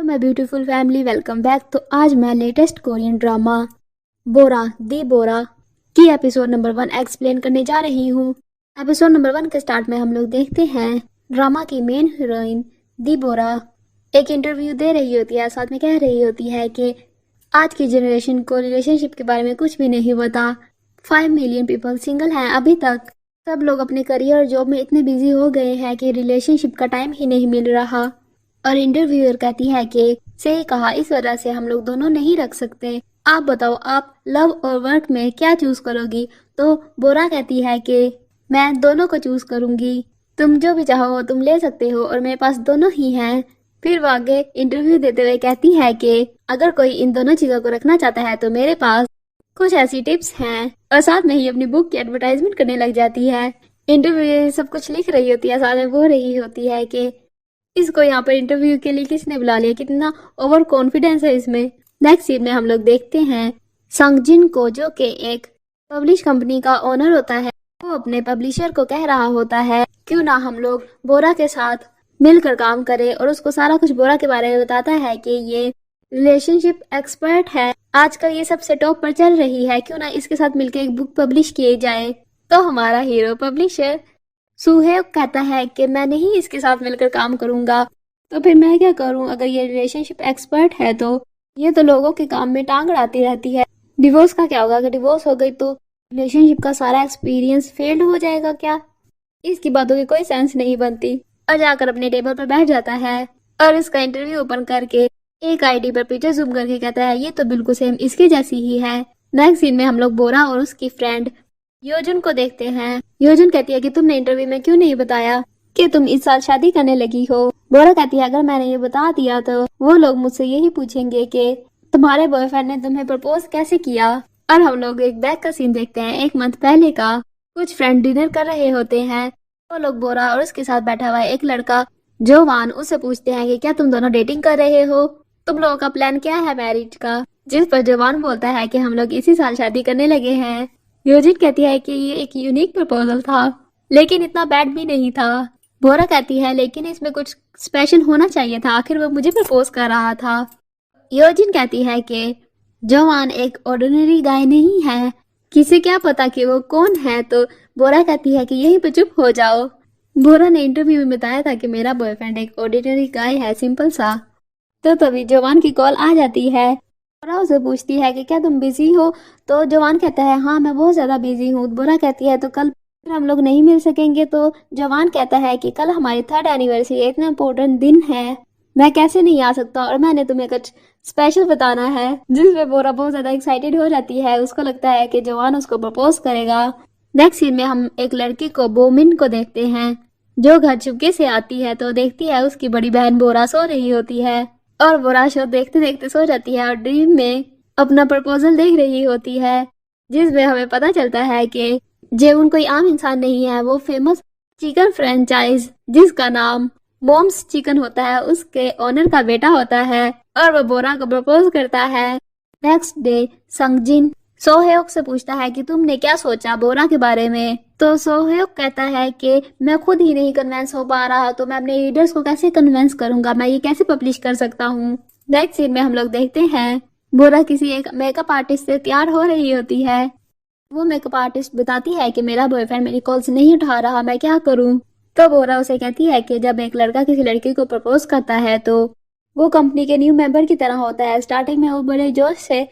My beautiful family, welcome back. तो आज मैं लेटेस्ट कोरियन ड्रामा बोरा दी बोरा की एपिसोड नंबर 1 एक्सप्लेन करने जा रही हूँ। एपिसोड नंबर 1 के स्टार्ट में हम लोग देखते हैं ड्रामा की मेन हीरोइन दी बोरा एक इंटरव्यू दे रही होती है। साथ में कह रही होती है कि आज की जनरेशन को रिलेशनशिप के बारे में कुछ भी नहीं पता। 5 मिलियन पीपल सिंगल हैं अभी तक। सब लोग अपने करियर और जॉब में इतने बिजी हो गए हैं कि रिलेशनशिप का टाइम ही नहीं मिल रहा। और इंटरव्यूअर कहती है कि सही कहा, इस वजह से हम लोग दोनों नहीं रख सकते। आप बताओ, आप लव और वर्क में क्या चूज करोगी? तो बोरा कहती है कि मैं दोनों को चूज करूंगी। तुम जो भी चाहो तुम ले सकते हो और मेरे पास दोनों ही हैं। फिर वो आगे इंटरव्यू देते हुए कहती है कि अगर कोई इन दोनों चीजों को रखना चाहता है तो मेरे पास कुछ ऐसी टिप्स हैं। और साथ में ही अपनी बुक की एडवर्टाइजमेंट करने लग जाती है। इंटरव्यू सब कुछ लिख रही होती है, साथ में बोल रही होती है कि इसको यहाँ पर इंटरव्यू के लिए किसने बुला लिया, कितना ओवर कॉन्फिडेंस है इसमें। नेक्स्ट सीन में हम लोग देखते हैं संगजिन को, जो कि एक पब्लिश कंपनी का ओनर होता है। वो अपने पब्लिशर को कह रहा होता है क्यों ना हम लोग बोरा के साथ मिलकर काम करें, और उसको सारा कुछ बोरा के बारे में बताता है कि ये रिलेशनशिप एक्सपर्ट है, आजकल ये सबसे टॉप पर चल रही है, क्यों ना इसके साथ मिलकर एक बुक पब्लिश किए जाए। तो हमारा हीरो पब्लिशर सुहेब कहता है कि मैं नहीं इसके साथ मिलकर काम करूंगा, तो फिर मैं क्या करूं? अगर ये रिलेशनशिप एक्सपर्ट है तो ये तो लोगों के काम में टांग अड़ाती रहती है। डिवोर्स का क्या होगा? अगर डिवोर्स हो गई तो रिलेशनशिप का सारा एक्सपीरियंस फेल्ड हो जाएगा क्या? इसकी बातों की कोई सेंस नहीं बनती। और जाकर अपने टेबल पर बैठ जाता है और इसका इंटरव्यू ओपन करके एक आईडी पर पिक्चर जूम करके कहता है ये तो बिल्कुल सेम इसके जैसी ही है। नेक्स्ट सीन में हम लोग बोरा और उसकी फ्रेंड योजन को देखते हैं। योजन कहती है कि तुमने इंटरव्यू में क्यों नहीं बताया कि तुम इस साल शादी करने लगी हो? बोरा कहती है अगर मैंने ये बता दिया तो वो लोग मुझसे यही पूछेंगे कि तुम्हारे बॉयफ्रेंड ने तुम्हें प्रपोज कैसे किया। और हम लोग एक बैक का सीन देखते हैं। एक मंथ पहले का कुछ फ्रेंड डिनर कर रहे होते हैं। वो लोग बोरा और उसके साथ बैठा हुआ है एक लड़का जोवान, उससे पूछते हैं कि क्या तुम दोनों डेटिंग कर रहे हो? तुम लोगों का प्लान क्या है मैरिज का? जिस पर जोवान बोलता है कि हम लोग इसी साल शादी करने लगे हैं। योजिन कहती है कि ये एक यूनिक प्रपोजल था, लेकिन इतना बैड भी नहीं था। बोरा कहती है लेकिन इसमें कुछ स्पेशल होना चाहिए था, आखिर वो मुझे प्रपोज कर रहा था। योजिन कहती है कि जोवान एक ऑर्डिनरी गाय नहीं है, किसे क्या पता कि वो कौन है। तो बोरा कहती है कि यहीं पे चुप हो जाओ। बोरा ने इंटरव्यू में बताया था कि मेरा बॉयफ्रेंड एक ऑर्डिनरी गाय है, सिंपल सा। तो तभी जोवान की कॉल आ जाती है। बोरा उसे पूछती है कि क्या तुम बिजी हो? तो जवान कहता है हाँ मैं बहुत ज्यादा बिजी हूँ। बोरा कहती है तो कल फिर हम लोग नहीं मिल सकेंगे? तो जवान कहता है कि कल हमारी 3rd एनिवर्सरी है, इतना इम्पोर्टेंट दिन है, मैं कैसे नहीं आ सकता, और मैंने तुम्हें कुछ स्पेशल बताना है। जिसमें बोरा बहुत ज्यादा एक्साइटेड हो जाती है। उसको लगता है कि जवान उसको प्रपोज करेगा। नेक्स्ट सीन में हम एक लड़की को बोमिन को देखते हैं जो घर चुपके से आती है। तो देखती है उसकी बड़ी बहन बोरा सो रही होती है और बोरा शो देखते देखते सो जाती है और ड्रीम में अपना प्रपोजल देख रही होती है, जिसमें हमें पता चलता है कि जेउन कोई आम इंसान नहीं है। वो फेमस चिकन फ्रेंचाइज जिसका नाम मॉम्स चिकन होता है, उसके ओनर का बेटा होता है और वो बोरा को प्रपोज करता है। नेक्स्ट डे संगजिन सोहेok से पूछता है कि तुमने क्या सोचा बोरा के बारे में? तो सोहेok कहता है कि मैं खुद ही नहीं कन्विंस हो पा रहा, तो मैं अपने रीडर्स को कैसे कन्विंस करूंगा, मैं ये कैसे पब्लिश कर सकता हूँ। नेक्स्ट सीन में हम लोग देखते हैं बोरा किसी एक मेकअप आर्टिस्ट से तैयार हो रही होती है। वो मेकअप आर्टिस्ट बताती है कि मेरा बॉयफ्रेंड मेरी कॉल्स नहीं उठा रहा, मैं क्या करूँ? तो बोरा उसे कहती है कि जब एक लड़का किसी लड़की को प्रपोज करता है तो वो कंपनी के न्यू मेंबर की तरह होता है। स्टार्टिंग में वो बड़े जोश से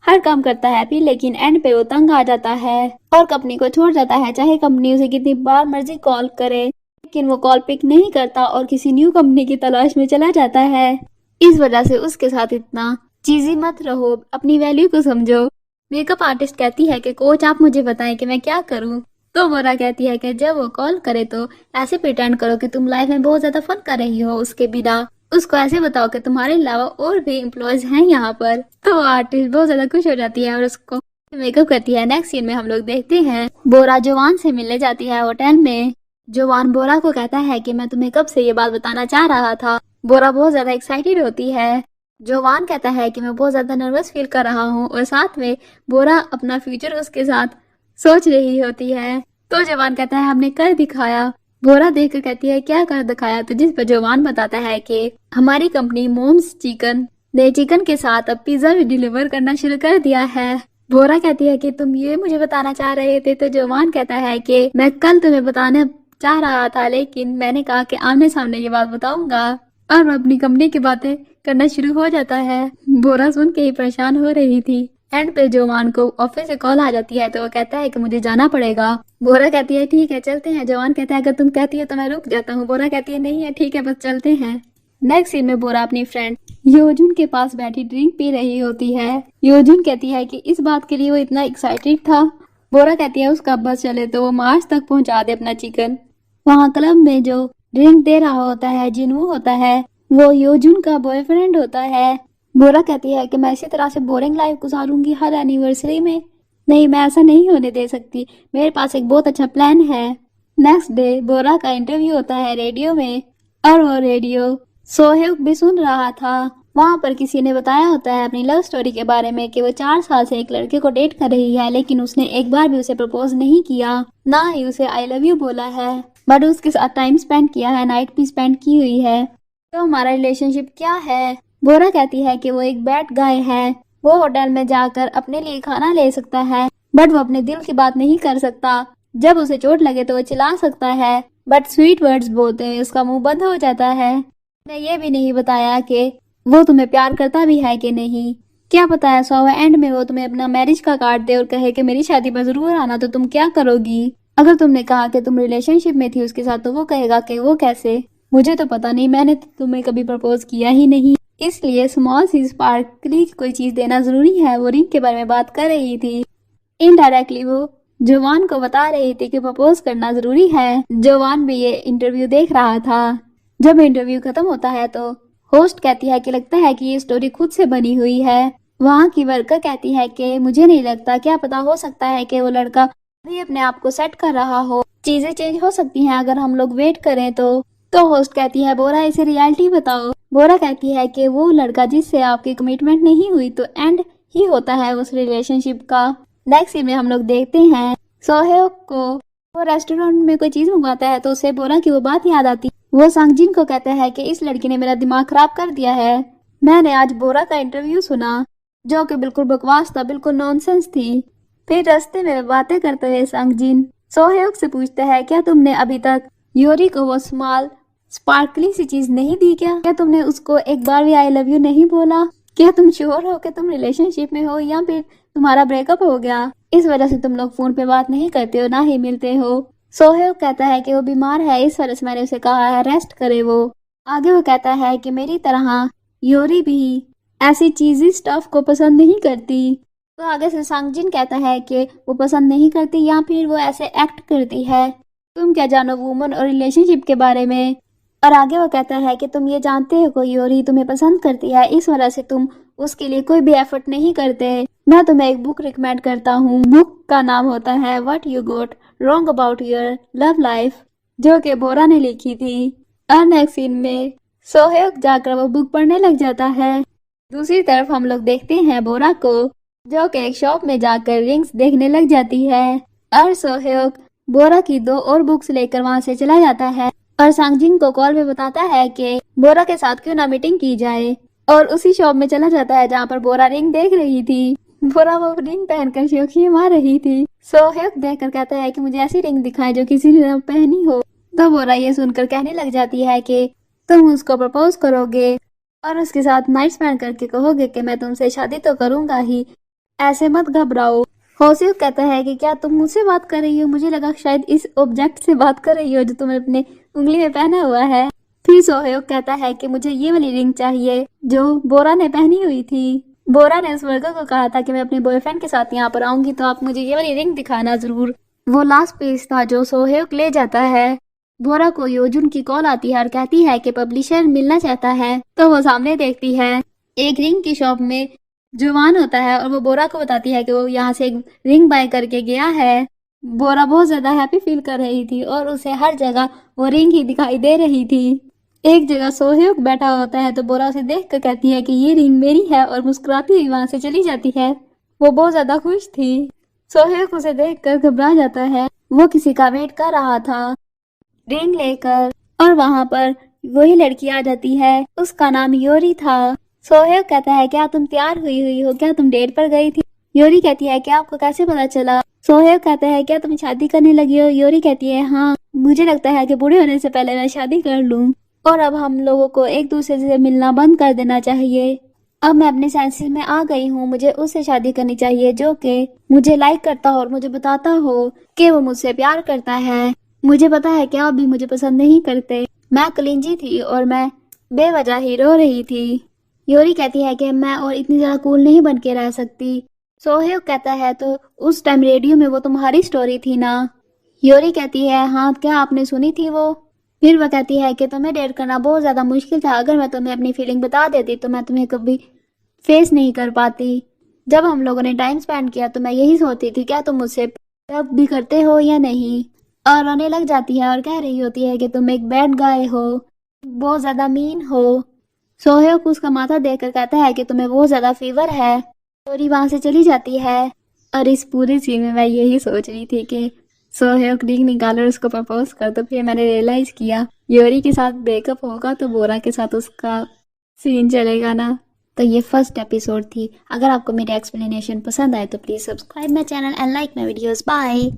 हर काम करता है, फिर लेकिन एंड पे वो तंग आ जाता है और कंपनी को छोड़ जाता है, चाहे कंपनी उसे कितनी बार मर्जी कॉल करे। लेकिन वो कॉल पिक नहीं करता और किसी न्यू कंपनी की तलाश में चला जाता है। इस वजह से उसके साथ इतना चीजी मत रहो, अपनी वैल्यू को समझो। मेकअप आर्टिस्ट कहती है कि कोच आप मुझे बताएं कि मैं क्या करूं। तो बोरा कहती है कि जब वो कॉल करे तो ऐसे प्रिटेंड करो कि तुम लाइफ में बहुत ज्यादा फन कर रही हो उसके बिना। उसको ऐसे बताओ कि तुम्हारे अलावा और भी एम्प्लॉयज हैं यहाँ पर। तो आर्टिस्ट बहुत ज्यादा खुश हो जाती है और उसको मेकअप करती है। नेक्स्ट सीन में हम लोग देखते हैं बोरा जोवान से मिलने जाती है होटल में। जोवान बोरा को कहता है कि मैं तुम्हें कब से ये बात बताना चाह रहा था। बोरा बहुत ज्यादा एक्साइटेड होती है। जोवान कहता है कि मैं बहुत ज्यादा नर्वस फील कर रहा हूँ, और साथ में बोरा अपना फ्यूचर उसके साथ सोच रही होती है। तो जोवान कहता है हमने कर दिखाया। बोरा देखकर कहती है क्या कर दिखाया, तो जिस पर जवान बताता है कि हमारी कंपनी मोम्स चिकन ने चिकन के साथ अब पिज्जा भी डिलीवर करना शुरू कर दिया है। बोरा कहती है कि तुम ये मुझे बताना चाह रहे थे, तो जवान कहता है कि मैं कल तुम्हें बताना चाह रहा था, लेकिन मैंने कहा कि आमने सामने ये बात बताऊंगा, और वो अपनी कंपनी की बातें करना शुरू हो जाता है। बोरा सुन के ही परेशान हो रही थी। एंड पे जवान को ऑफिस से कॉल आ जाती है, तो वो कहता है कि मुझे जाना पड़ेगा। बोरा कहती है ठीक है चलते हैं। जवान कहता है अगर तुम कहती है तो मैं रुक जाता हूँ। बोरा कहती है नहीं है ठीक है बस चलते हैं। नेक्स्ट सीन में बोरा अपनी फ्रेंड योजुन के पास बैठी ड्रिंक पी रही होती है। योजुन कहती है कि इस बात के लिए वो इतना एक्साइटेड था। बोरा कहती है उसका बस चले तो वो मार्च तक पहुंचा दे अपना चिकन। वहाँ क्लब में जो ड्रिंक दे रहा होता है जिनवू होता है, वो योजुन का बॉयफ्रेंड होता है। बोरा कहती है कि मैं इसी तरह से बोरिंग लाइफ गुजारूंगी हर एनिवर्सरी में, नहीं मैं ऐसा नहीं होने दे सकती, मेरे पास एक बहुत अच्छा प्लान है। नेक्स्ट डे बोरा का इंटरव्यू होता है रेडियो में, और वो रेडियो सोहेब भी सुन रहा था। वहाँ पर किसी ने बताया होता है अपनी लव स्टोरी के बारे में कि वो 4 साल से एक लड़के को डेट कर रही है, लेकिन उसने एक बार भी उसे प्रपोज नहीं किया, ना ही उसे आई लव यू बोला है, बट उसके साथ टाइम स्पेंड किया है, नाइट भी स्पेंड की हुई है। तो हमारा रिलेशनशिप क्या है? बोरा कहती है कि वो एक बैड गाय है, वो होटल में जाकर अपने लिए खाना ले सकता है, बट वो अपने दिल की बात नहीं कर सकता। जब उसे चोट लगे तो वो चिल्ला सकता है, बट स्वीट वर्ड्स बोलते हुए उसका मुंह बंद हो जाता है। ने ये भी नहीं बताया कि वो तुम्हें प्यार करता भी है कि नहीं। क्या पता है 100वें एंड में वो तुम्हें अपना मैरिज का कार्ड दे और कहे कि मेरी शादी में जरूर आना, तो तुम क्या करोगी? अगर तुमने कहा कि तुम रिलेशनशिप में थी उसके साथ, तो वो कहेगा कि वो कैसे? मुझे तो पता नहीं, मैंने तो तुम्हें कभी प्रपोज किया ही नहीं, इसलिए स्मॉल सी स्पार्कली कोई चीज देना जरूरी है। वो रिंग के बारे में बात कर रही थी। इनडायरेक्टली वो जवान को बता रही थी कि प्रपोज करना जरूरी है। जवान भी ये इंटरव्यू देख रहा था। जब इंटरव्यू खत्म होता है तो होस्ट कहती है कि लगता है कि ये स्टोरी खुद से बनी हुई है। वहाँ की वर्कर कहती है कि मुझे नहीं लगता, क्या पता हो सकता है कि वो लड़का भी अपने आप को सेट कर रहा हो, चीजें चेंज हो सकती हैं अगर हम लोग वेट करें तो होस्ट कहती है बोरा इसे रियलिटी बताओ। बोरा कहती है कि वो लड़का जिससे आपकी कमिटमेंट नहीं हुई तो एंड ही होता है उस रिलेशनशिप का। नेक्स्ट सीन में हम लोग देखते हैं सोहेब को वो रेस्टोरेंट में कोई चीज मंगवाता है तो उसे बोरा की वो बात याद आती। वो सांगजिन को कहता है कि इस लड़की ने मेरा दिमाग खराब कर दिया है। मैंने आज बोरा का इंटरव्यू सुना जो कि बिल्कुल बकवास था, बिल्कुल नॉनसेंस थी। फिर रास्ते में बातें करते हुए सांगजिन सोहेब से पूछता है क्या तुमने अभी तक योरी को वो स्मॉल स्पार्कली सी चीज नहीं दी? क्या तुमने उसको एक बार भी आई लव यू नहीं बोला? क्या तुम श्योर हो कि तुम रिलेशनशिप में हो या फिर तुम्हारा ब्रेकअप हो गया, इस वजह से तुम लोग फोन पे बात नहीं करते हो ना ही मिलते हो? सोहेब कहता है कि वो बीमार है, इस वजह से मैंने उसे कहा है रेस्ट करे वो। आगे वो कहता है कि मेरी तरह योरी भी ऐसी चीजी स्टफ को पसंद नहीं करती। तो आगे से सांगजिन कहता है कि वो पसंद नहीं करती या फिर वो ऐसे एक्ट करती है, तुम क्या जानो वुमन और रिलेशनशिप के बारे में। और आगे वो कहता है कि तुम ये जानते हो कोई योरी तुम्हें पसंद करती है, इस वजह से तुम उसके लिए कोई भी एफर्ट नहीं करते। मैं तुम्हें एक बुक रिकमेंड करता हूँ, बुक का नाम होता है what you got wrong about your love life, जो कि बोरा ने लिखी थी। और नेक्स्ट सीन में सोहेब जाकर वो बुक पढ़ने लग जाता है। दूसरी तरफ हम लोग देखते हैं बोरा को जो कि एक शॉप में जाकर रिंग्स देखने लग जाती है, और सोहेब बोरा की 2 और बुक्स लेकर वहां से चला जाता है और सांगजिन को कॉल पे बताता है कि बोरा के साथ क्यों ना मीटिंग की जाए, और उसी शॉप में चला जाता है जहाँ पर बोरा रिंग देख रही थी। बोरा वो रिंग पहनकर शौखी मार रही थी। सोहेब देखकर कहता है कि मुझे ऐसी रिंग दिखाए जो किसी ने पहनी हो। तो बोरा ये सुनकर कहने लग जाती है कि तुम उसको प्रपोज करोगे और उसके साथ नाइट स्पेंड करके कहोगे कि मैं तुमसे शादी तो करूंगा ही, ऐसे मत घबराओ। होशियार कहता है कि क्या तुम मुझसे बात कर रही हो? मुझे लगा शायद इस ऑब्जेक्ट से बात कर रही हो जो तुमने अपने उंगली में पहना हुआ है। फिर सोहेब कहता है कि मुझे ये वाली रिंग चाहिए जो बोरा ने पहनी हुई थी। बोरा ने उस वर्कर को कहा था कि मैं अपने बॉयफ्रेंड के साथ यहाँ पर आऊंगी तो आप मुझे ये वाली रिंग दिखाना जरूर। वो लास्ट पेज था जो सोहेब ले जाता है। बोरा को योजुन की कॉल आती है और कहती है कि पब्लिशर मिलना चाहता है। तो वो सामने देखती है एक रिंग की शॉप में जवान होता है और वो बोरा को बताती है कि वो यहाँ से एक रिंग बाय करके गया है। बोरा बहुत ज्यादा हैप्पी फील कर रही थी और उसे हर जगह वो रिंग ही दिखाई दे रही थी। एक जगह सोहेब बैठा होता है तो बोरा उसे देख कर कहती है कि ये रिंग मेरी है और मुस्कुराती हुई वहां से चली जाती है। वो बहुत ज्यादा खुश थी। सोहेब उसे देख कर घबरा जाता है, वो किसी का वेट कर रहा था। रिंग लेकर, और वहां पर वही लड़की आ जाती है, उसका नाम योरी था। सोहेब कहता है क्या तुम तैयार हुई हुई हो, क्या तुम डेट पर गई थी? योरी कहती है क्या आपको कैसे पता चला? सोहेब कहता है क्या तुम शादी करने लगी हो? योरी कहती है हाँ, मुझे लगता है कि बूढ़े होने से पहले मैं शादी कर लूं, और अब हम लोगों को एक दूसरे से मिलना बंद कर देना चाहिए। अब मैं अपने सेंसेस में आ गई हूँ, मुझे उससे शादी करनी चाहिए जो कि मुझे लाइक करता हो और मुझे बताता हो कि वो मुझसे प्यार करता है। मुझे पता है कि आप भी मुझे पसंद नहीं करते। मैं कलिंजी थी और मैं बेवजह ही रो रही थी। योरी कहती है कि मैं और इतनी ज्यादा कूल नहीं बन के रह सकती। सोहेब कहता है तो उस टाइम रेडियो में वो तुम्हारी स्टोरी थी ना? योरी कहती है हाँ, क्या आपने सुनी थी वो? फिर वह कहती है कि तुम्हें डेट करना बहुत ज्यादा मुश्किल था, अगर मैं तुम्हें अपनी फीलिंग बता देती तो मैं तुम्हें कभी फेस नहीं कर पाती। जब हम लोगों ने टाइम स्पेंड किया तो मैं यही सोचती थी क्या तुम मुझसे अब भी करते हो या नहीं। और रोने लग जाती है और कह रही होती है कि तुम एक बैड गाय हो, बहुत ज्यादा मीन हो। सोहेब उसका माथा देखकर कहता है कि तुम्हें बहुत ज्यादा फीवर है। और वहां से चली जाती है। और इस पूरी सीन में मैं यही सोच रही थी कि सोहेब क्लिक निकाल उसको प्रपोज कर, तो फिर मैंने रियलाइज किया योरी के साथ ब्रेकअप होगा तो बोरा के साथ उसका सीन चलेगा ना। तो ये फर्स्ट एपिसोड थी। अगर आपको मेरी एक्सप्लेनेशन पसंद आए तो please subscribe my channel and like my videos. Bye.